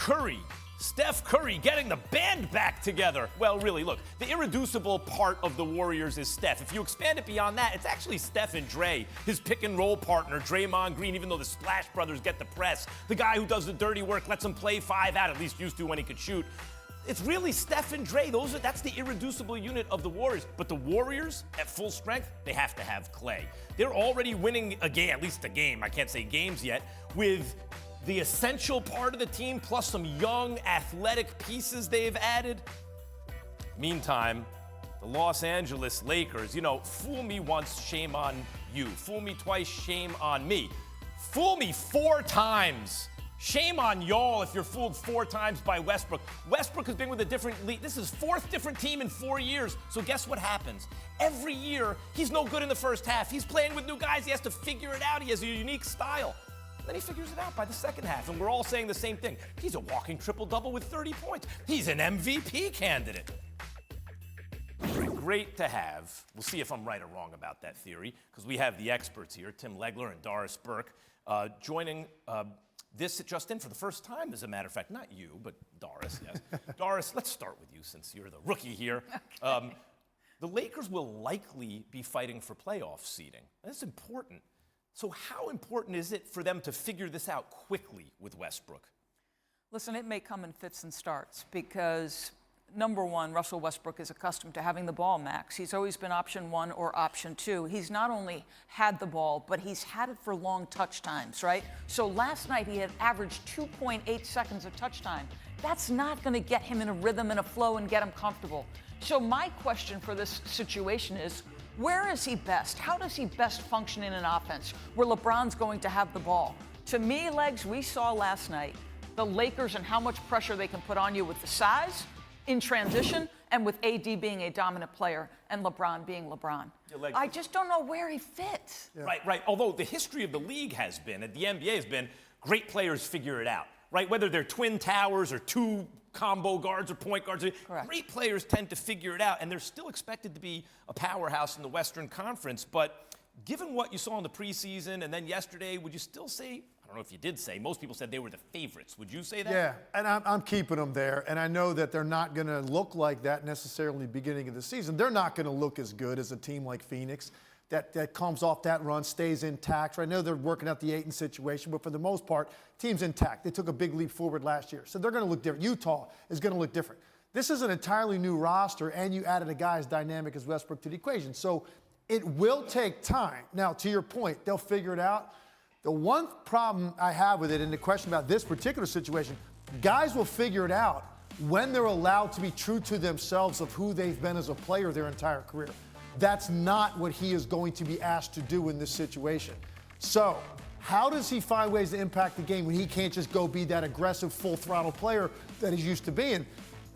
Curry. Steph Curry getting the band back together. Well, really, look, the irreducible part of the Warriors is Steph. If you expand it beyond that, it's actually Steph and Dre, his pick-and-roll partner, Draymond Green, even though the Splash Brothers get the press. The guy who does the dirty work, lets him play 5 out, at least used to when he could shoot. It's really Steph and Dre. That's the irreducible unit of the Warriors. But the Warriors, at full strength, they have to have Clay. They're already winning a game, at least a game. I can't say games yet, with the essential part of the team, plus some young, athletic pieces they've added. Meantime, the Los Angeles Lakers, fool me once, shame on you. Fool me twice, shame on me. Fool me 4 times. Shame on y'all if you're fooled 4 times by Westbrook. Westbrook has been with a different league. This is 4th different team in 4 years. So guess what happens? Every year, he's no good in the first half. He's playing with new guys. He has to figure it out. He has a unique style. Then he figures it out by the second half, and we're all saying the same thing. He's a walking triple-double with 30 points. He's an MVP candidate. Great to have. We'll see if I'm right or wrong about that theory, because we have the experts here, Tim Legler and Doris Burke, joining this just in for the first time, as a matter of fact. Not you, but Doris, yes. Doris, let's start with you, since you're the rookie here. Okay. The Lakers will likely be fighting for playoff seeding. That's important. So how important is it for them to figure this out quickly with Westbrook? Listen, it may come in fits and starts because, number one, Russell Westbrook is accustomed to having the ball, Max. He's always been option 1 or option 2. He's not only had the ball, but he's had it for long touch times, right? So last night he had averaged 2.8 seconds of touch time. That's not going to get him in a rhythm and a flow and get him comfortable. So my question for this situation is, where is he best? How does he best function in an offense where LeBron's going to have the ball? To me, Legs, we saw last night the Lakers and how much pressure they can put on you with the size, in transition, and with AD being a dominant player and LeBron being LeBron. I just don't know where he fits. Yeah. Right. Although the history of the league has been, and the NBA has been, great players figure it out, right? Whether they're twin towers or 2 combo guards or point guards. Correct. Great players tend to figure it out, and they're still expected to be a powerhouse in the Western Conference. But given what you saw in the preseason and then yesterday, would you still say, I don't know if you did say, most people said they were the favorites. Would you say that? Yeah, and I'm keeping them there, and I know that they're not going to look like that necessarily in the beginning of the season. They're not going to look as good as a team like Phoenix that comes off that run, stays intact. Right? I know they're working out the Ayton situation, but for the most part, team's intact. They took a big leap forward last year, so they're going to look different. Utah is going to look different. This is an entirely new roster, and you added a guy as dynamic as Westbrook to the equation. So it will take time. Now, to your point, they'll figure it out. The one problem I have with it, and the question about this particular situation, guys will figure it out when they're allowed to be true to themselves of who they've been as a player their entire career. That's not what he is going to be asked to do in this situation. So how does he find ways to impact the game when he can't just go be that aggressive, full-throttle player that he's used to being?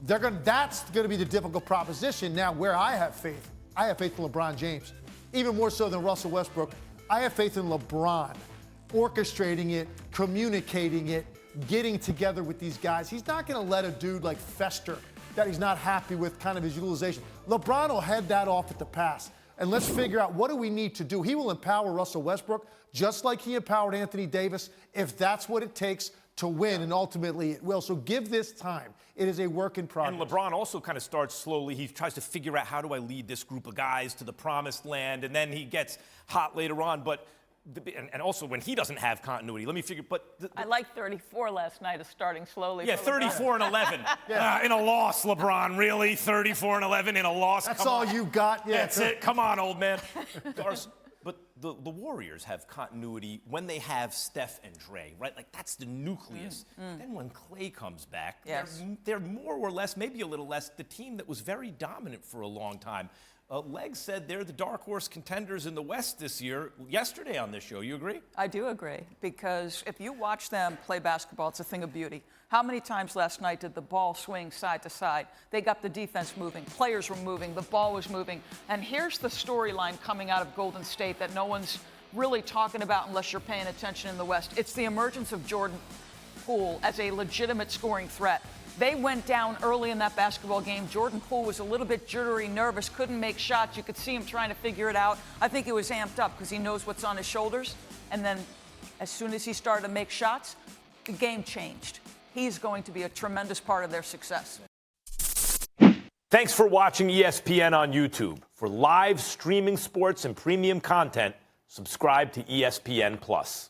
That's going to be the difficult proposition. Now, where I have faith in LeBron James. Even more so than Russell Westbrook, I have faith in LeBron orchestrating it, communicating it, getting together with these guys. He's not going to let a dude like fester that he's not happy with kind of his utilization. LeBron will head that off at the pass. And let's figure out, what do we need to do? He will empower Russell Westbrook just like he empowered Anthony Davis if that's what it takes to win, and ultimately it will. So give this time. It is a work in progress. And LeBron also kind of starts slowly. He tries to figure out, how do I lead this group of guys to the promised land? And then he gets hot later on. But and also when he doesn't have continuity, let me figure. But I like 34 last night as starting slowly. Yeah, 34 and 11 in a loss. LeBron, really? 34 and 11 in a loss? That's all you got. Yeah, that's it. Come on, old man. But the Warriors have continuity when they have Steph and Dre, right? Like, that's the nucleus. Then when Clay comes back, they're more or less, maybe a little less, the team that was very dominant for a long time. Legs said they're the dark horse contenders in the West this year, yesterday on this show. You agree? I do agree, because if you watch them play basketball, it's a thing of beauty. How many times last night did the ball swing side to side? They got the defense moving, players were moving, the ball was moving. And here's the storyline coming out of Golden State that no one's really talking about unless you're paying attention in the West. It's the emergence of Jordan Poole as a legitimate scoring threat. They went down early in that basketball game. Jordan Poole was a little bit jittery, nervous, couldn't make shots. You could see him trying to figure it out. I think it was amped up because he knows what's on his shoulders. And then as soon as he started to make shots, the game changed. he's going to be a tremendous part of their success. Thanks for watching ESPN on YouTube. For live streaming sports and premium content, subscribe to ESPN+.